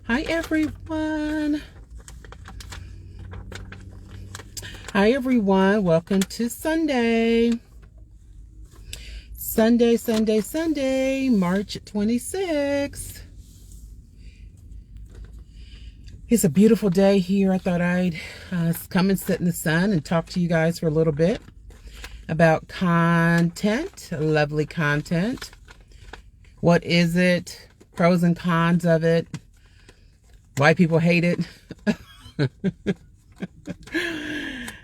Hi everyone. Hi everyone. Welcome to Sunday. Sunday, March 26th. It's a beautiful day here. I thought I'd come and sit in the sun and talk to you guys for a little bit about content, lovely content. What is it? Pros and cons of it. Why people hate it.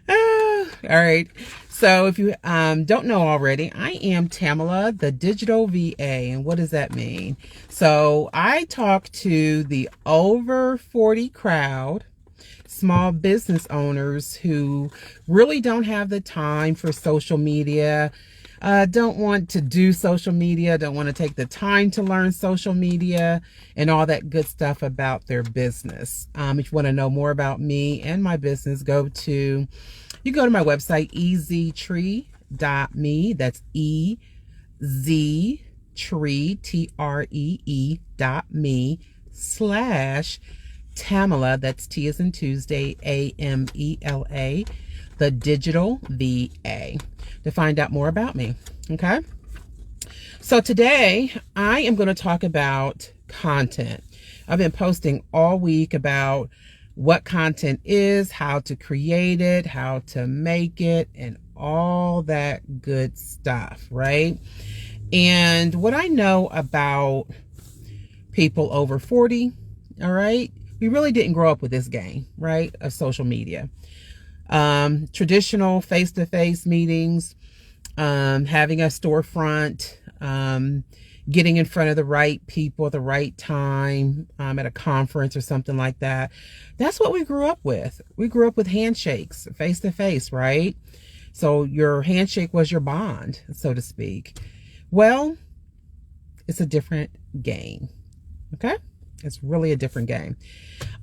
All right. So if you don't know already, I am Tamala, the digital VA. And what does that mean? So I talk to the over 40 crowd, small business owners who really don't have the time for social media, don't want to do social media, don't want to take the time to learn social media and all that good stuff about their business. If you want to know more about me and my business, you go to my website, eztree.me. That's EZTREE.me/Tamala. That's T as in Tuesday, AMELA, the digital VA, to find out more about me. Okay. So today I am going to talk about content. I've been posting all week about what content is, how to create it, how to make it, and all that good stuff, right? And what I know about people over 40, all right, we really didn't grow up with this game, right, of social media. Traditional face-to-face meetings, having a storefront, getting in front of the right people at the right time, at a conference or something like that. That's what we grew up with. We grew up with handshakes, face to face, right? So your handshake was your bond, so to speak. Well, it's a different game. Okay? It's really a different game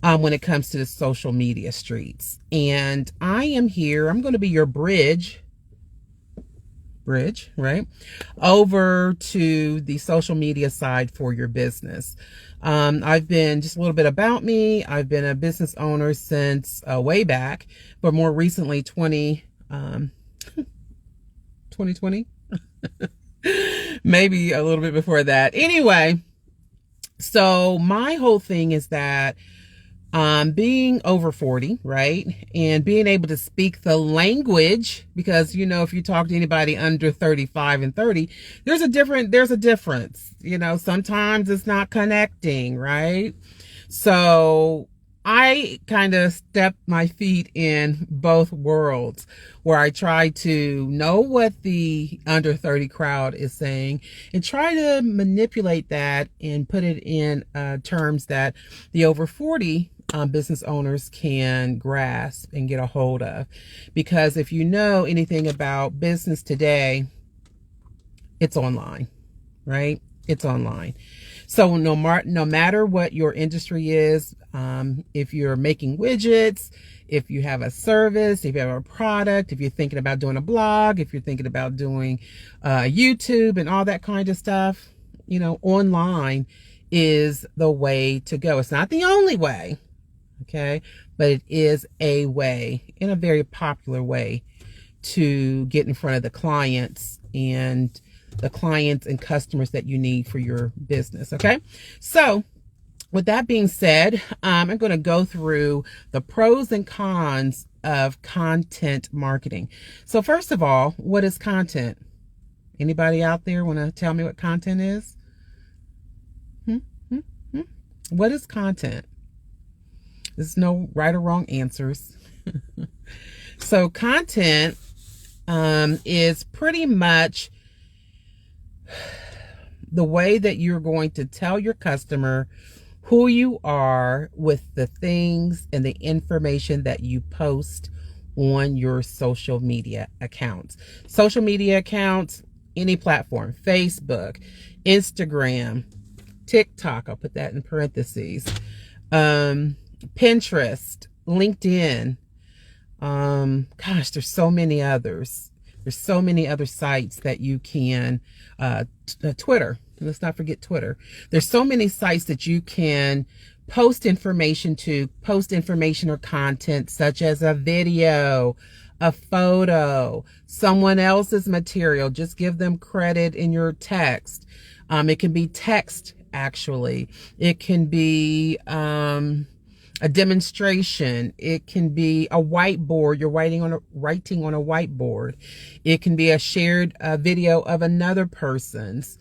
when it comes to the social media streets. And I am here. I'm going to be your bridge, right, over to the social media side for your business. I've been, just a little bit about me, I've been a business owner since way back, but more recently 2020, maybe a little bit before that. Anyway, so my whole thing is that being over 40, right? And being able to speak the language, because, you know, if you talk to anybody under 35 and 30, there's a difference, you know, sometimes it's not connecting, right? So I kind of stepped my feet in both worlds, where I try to know what the under 30 crowd is saying and try to manipulate that and put it in terms that the over 40 business owners can grasp and get a hold of. Because if you know anything about business today, it's online, right? It's online. So no matter what your industry is, if you're making widgets, if you have a service, if you have a product, if you're thinking about doing a blog, if you're thinking about doing YouTube and all that kind of stuff, you know, online is the way to go. It's not the only way, okay, but it is a way, and a very popular way, to get in front of the clients and customers that you need for your business. Okay. So with that being said, I'm going to go through the pros and cons of content marketing. So first of all, what is content? Anybody out there want to tell me what content is? What is content? There's no right or wrong answers. So content is pretty much the way that you're going to tell your customer who you are with the things and the information that you post on your social media accounts. Social media accounts, any platform, Facebook, Instagram, TikTok, I'll put that in parentheses, Pinterest, LinkedIn. Gosh, there's so many others. There's so many other sites that you can, Twitter, Let's not forget Twitter. There's so many sites that you can post information or content, such as a video, a photo, someone else's material. Just give them credit in your text. It can be text, actually. It can be a demonstration. It can be a whiteboard. You're writing on a whiteboard. It can be a shared video of another person's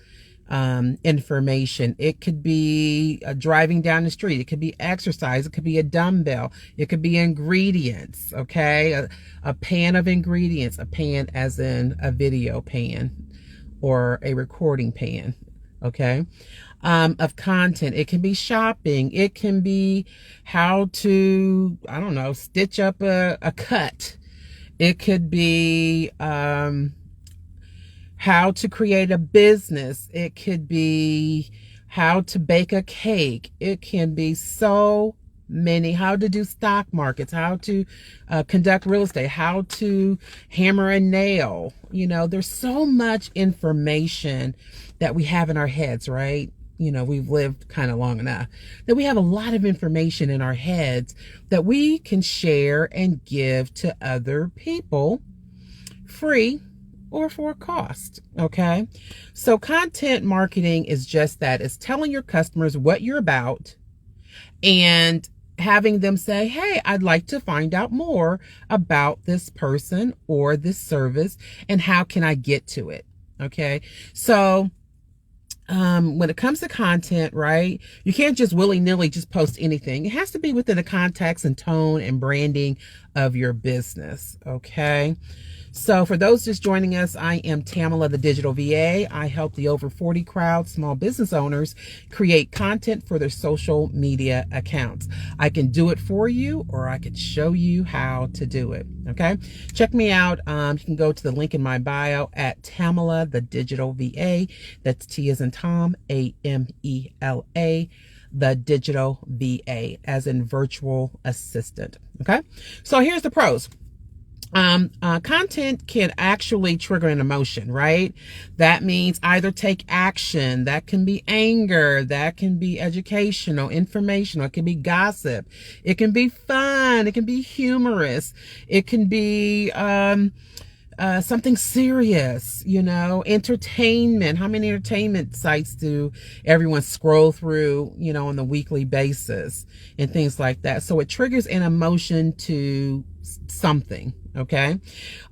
information. It could be driving down the street. It could be exercise. It could be a dumbbell. It could be ingredients. Okay, a pan of ingredients. A pan as in a video pan or a recording pan. Okay. Of content. It can be shopping. It can be how to, I don't know, stitch up a cut. It could be how to create a business. It could be how to bake a cake. It can be so many, how to do stock markets, how to conduct real estate, how to hammer a nail. You know, there's so much information that we have in our heads, right? You know, we've lived kind of long enough that we have a lot of information in our heads that we can share and give to other people free or for a cost. Okay. So content marketing is just that. It's telling your customers what you're about and having them say, hey, I'd like to find out more about this person or this service, and how can I get to it? Okay. So when it comes to content, right, you can't just willy-nilly just post anything. It has to be within the context and tone and branding of your business. Okay. So for those just joining us, I am Tamala, the Digital VA. I help the over 40 crowd small business owners create content for their social media accounts. I can do it for you, or I can show you how to do it. Okay. Check me out. You can go to the link in my bio at Tamala, the Digital VA. That's T as in Tom, AMELA, the Digital VA, as in virtual assistant. Okay. So here's the pros. Content can actually trigger an emotion, right? That means either take action. That can be anger. That can be educational, informational. It can be gossip. It can be fun. It can be humorous. It can be, something serious, you know, entertainment. How many entertainment sites do everyone scroll through, you know, on the weekly basis and things like that? So it triggers an emotion to something. Okay.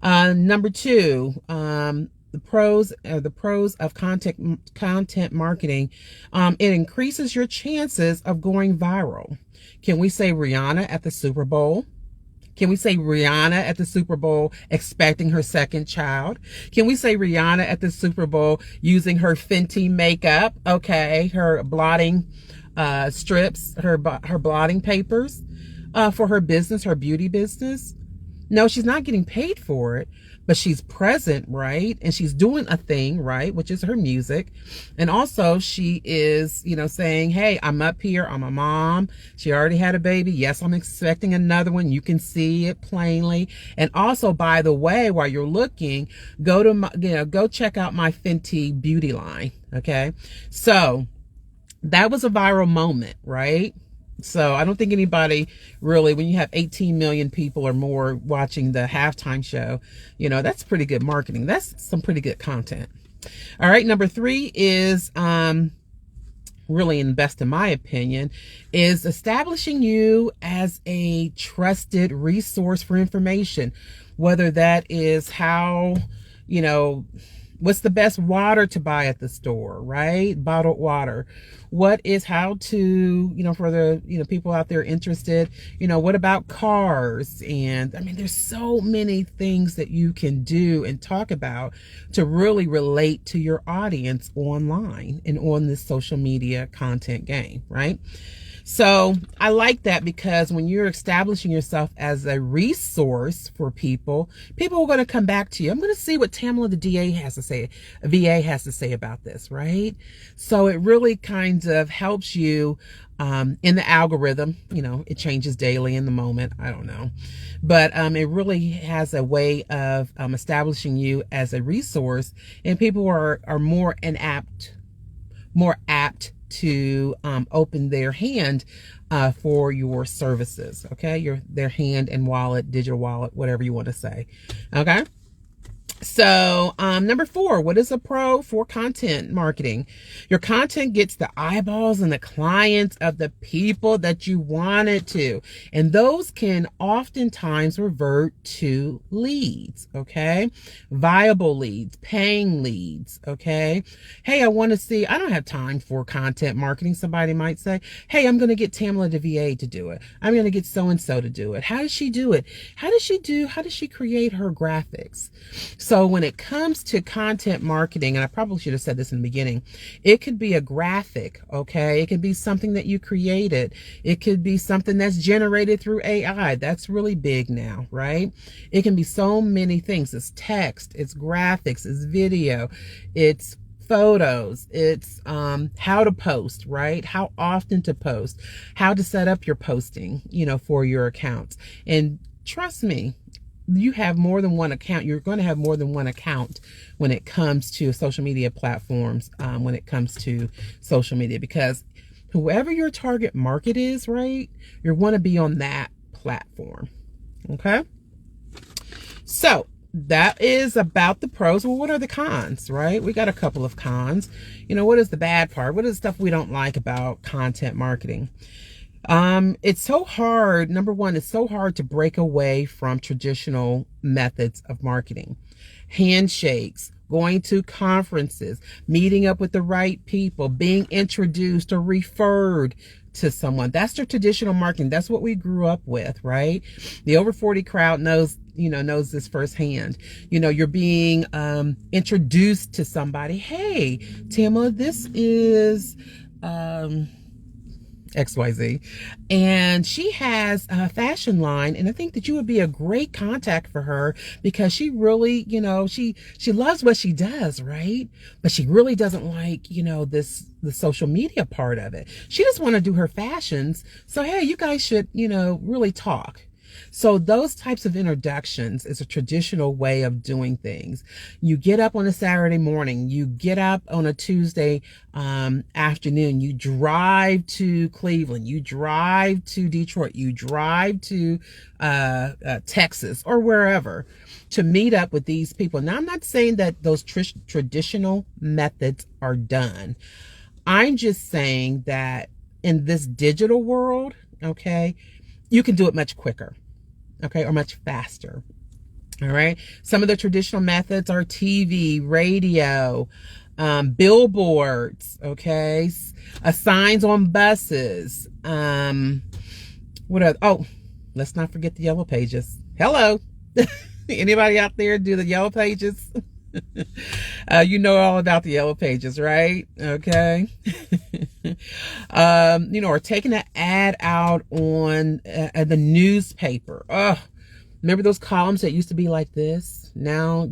Number two, the pros of content marketing. It increases your chances of going viral. Can we say Rihanna at the Super Bowl? Can we say Rihanna at the Super Bowl expecting her second child? Can we say Rihanna at the Super Bowl using her Fenty makeup? Okay. Her blotting, strips, her blotting papers, for her business, her beauty business. No, she's not getting paid for it, but she's present, right? And she's doing a thing, right? Which is her music. And also she is, you know, saying, hey, I'm up here. I'm a mom. She already had a baby. Yes, I'm expecting another one. You can see it plainly. And also, by the way, while you're looking, go check out my Fenty beauty line. Okay. So that was a viral moment, right? So I don't think anybody really, when you have 18 million people or more watching the halftime show, you know, that's pretty good marketing. That's some pretty good content. All right. Number three is, really, and best in my opinion, is establishing you as a trusted resource for information, whether that is how, you know, what's the best water to buy at the store, right? Bottled water. What is how to, you know, for the, you know, people out there interested, you know, what about cars? And I mean, there's so many things that you can do and talk about to really relate to your audience online and on this social media content game, right? So I like that, because when you're establishing yourself as a resource for people, people are going to come back to you. I'm going to see what Tamala the VA has to say about this, right? So it really kind of helps you in the algorithm. You know, it changes daily in the moment. I don't know. But it really has a way of establishing you as a resource, and people are more apt more apt to open their hand for your services. Okay, their hand and wallet, digital wallet, whatever you want to say. Okay. So, number 4, what is a pro for content marketing? Your content gets the eyeballs and the clients of the people that you want it to. And those can oftentimes revert to leads, okay? Viable leads, paying leads, okay? Hey, I don't have time for content marketing. Somebody might say, hey, I'm going to get Tamala DeVA to do it. I'm going to get so-and-so to do it. How does she do it? How does she create her graphics? So when it comes to content marketing, and I probably should have said this in the beginning, it could be a graphic, okay? It could be something that you created. It could be something that's generated through AI. That's really big now, right? It can be so many things. It's text, it's graphics, it's video, it's photos, it's how to post, right? How often to post, how to set up your posting, for your accounts. And trust me, you have more than one account. You're going to have more than one account when it comes to social media platforms, when it comes to social media, because whoever your target market is, right, you're going to be on that platform. Okay. So that is about the pros. Well, what are the cons, right? We got a couple of cons. What is the bad part? What is the stuff we don't like about content marketing? It's so hard. Number one, it's so hard to break away from traditional methods of marketing. Handshakes, going to conferences, meeting up with the right people, being introduced or referred to someone. That's the traditional marketing. That's what we grew up with, right? The over 40 crowd knows this firsthand. You're being introduced to somebody. Hey, Tamala, this is XYZ, and she has a fashion line, and I think that you would be a great contact for her, because she really, she loves what she does, right? But she really doesn't like, the social media part of it. She just want to do her fashions. So, hey, you guys should, really talk. So those types of introductions is a traditional way of doing things. You get up on a Saturday morning, you get up on a Tuesday afternoon, you drive to Cleveland, you drive to Detroit, you drive to Texas or wherever to meet up with these people. Now, I'm not saying that those traditional methods are done. I'm just saying that in this digital world, okay, you can do it much quicker. Okay, or much faster. All right. Some of the traditional methods are TV, radio, billboards. Okay, signs on buses. What else? Oh, let's not forget the yellow pages. Hello, anybody out there do the yellow pages? All about the yellow pages, right? Okay. Or taking an ad out on the newspaper. Remember those columns that used to be like this? Now,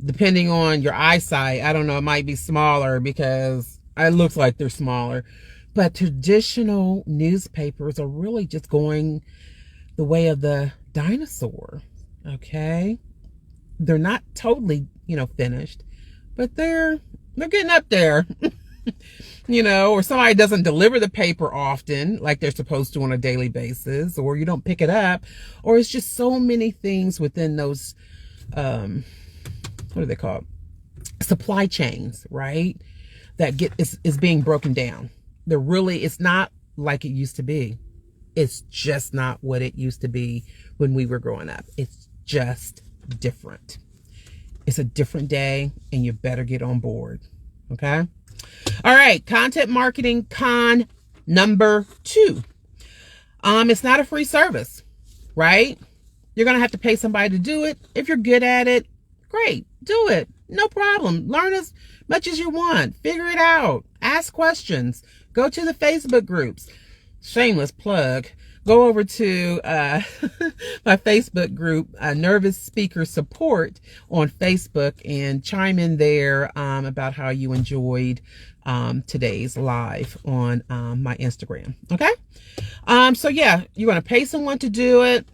depending on your eyesight, I don't know, it might be smaller because it looks like they're smaller. But traditional newspapers are really just going the way of the dinosaur. Okay. They're not totally, finished, but they're getting up there. Or somebody doesn't deliver the paper often like they're supposed to on a daily basis, or you don't pick it up, or it's just so many things within those, what are they called? Supply chains, right? That is being broken down. It's not like it used to be. It's just not what it used to be when we were growing up. It's just different. It's a different day, and you better get on board. Okay. All right. Content marketing con number 2. It's not a free service, right? You're going to have to pay somebody to do it. If you're good at it, great. Do it. No problem. Learn as much as you want. Figure it out. Ask questions. Go to the Facebook groups. Shameless plug. Go over to my Facebook group, Nervous Speaker Support on Facebook, and chime in there about how you enjoyed today's live on my Instagram. Okay? So yeah, you're going to pay someone to do it,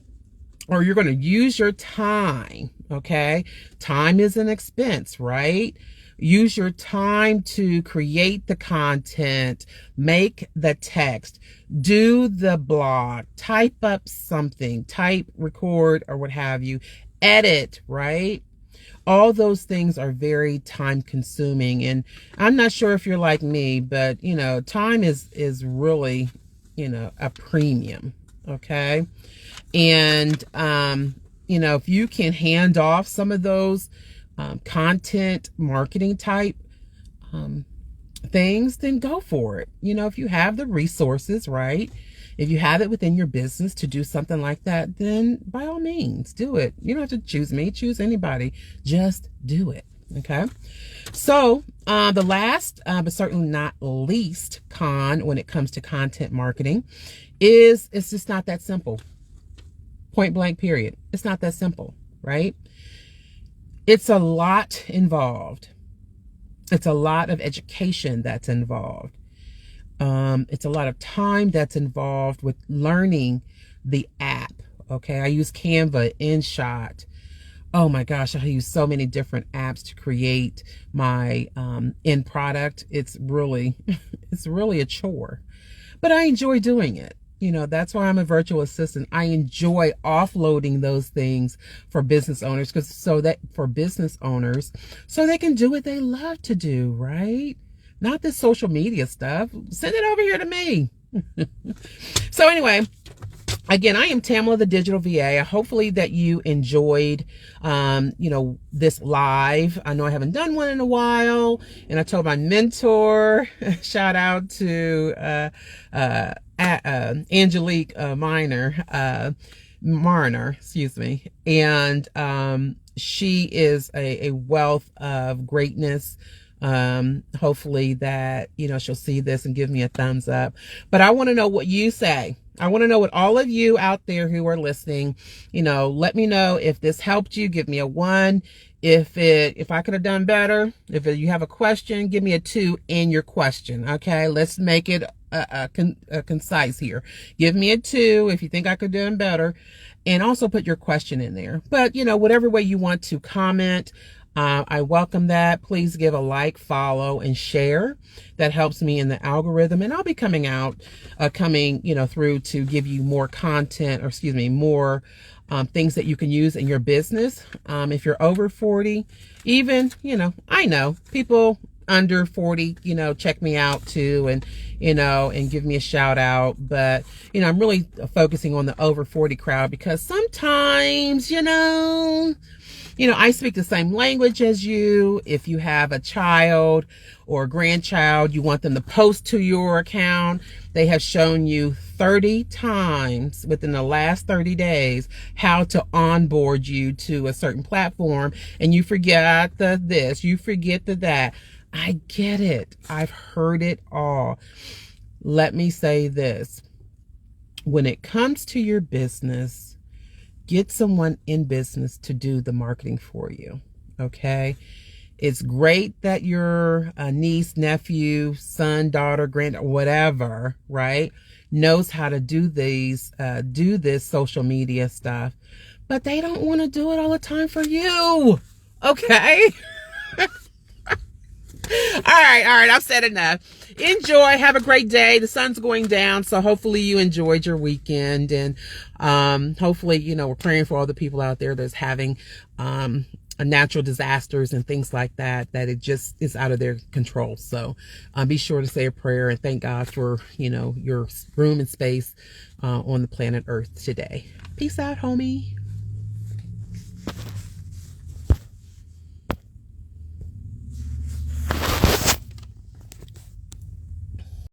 or you're going to use your time. Okay? Time is an expense, right? Use your time to create the content, make the text, do the blog, type up something, type, record, or what have you, edit, right? All those things are very time consuming. And I'm not sure if you're like me, but time is really, a premium. Okay. And, if you can hand off some of those content marketing type things, then go for it. If you have the resources, right? If you have it within your business to do something like that, then by all means, do it. You don't have to choose me, choose anybody. Just do it. Okay. So the last, but certainly not least con when it comes to content marketing is it's just not that simple. Point blank, period. It's not that simple, right? It's a lot involved. It's a lot of education that's involved. It's a lot of time that's involved with learning the app. Okay. I use Canva, InShot. Oh my gosh. I use so many different apps to create my end product. It's really a chore, but I enjoy doing it. That's why I'm a virtual assistant. I enjoy offloading those things for business owners so they can do what they love to do, right? Not this social media stuff. Send it over here to me. So anyway, again, I am Tamala, the Digital VA. Hopefully that you enjoyed, this live. I know I haven't done one in a while, and I told my mentor, shout out to Angelique Marner, excuse me, and she is a wealth of greatness. Hopefully that she'll see this and give me a thumbs up. But I want to know what you say. I want to know what all of you out there who are listening, let me know if this helped you. Give me a 1. If I could have done better. If you have a question, give me a 2 in your question. Okay, let's make it concise here. Give me a 2 if you think I could have done better, and also put your question in there. But whatever way you want to comment, I welcome that. Please give a like, follow, and share. That helps me in the algorithm, and I'll be coming through to give you more content, more things that you can use in your business. If you're over 40, even, I know people under 40, check me out too, and give me a shout out. But, I'm really focusing on the over 40 crowd because sometimes, I speak the same language as you. If you have a child or a grandchild, you want them to post to your account. They have shown you 30 times within the last 30 days how to onboard you to a certain platform, and you forget this, you forget that. I get it. I've heard it all. Let me say this. When it comes to your business, get someone in business to do the marketing for you. Okay. It's great that your niece, nephew, son, daughter, granddaughter, whatever, right, knows how to do this social media stuff, but they don't want to do it all the time for you. Okay. All right. I've said enough. Enjoy. Have a great day. The sun's going down, so hopefully you enjoyed your weekend, and hopefully, we're praying for all the people out there that's having natural disasters and things like that it just is out of their control. So be sure to say a prayer and thank God for, your room and space on the planet Earth today. Peace out, homie.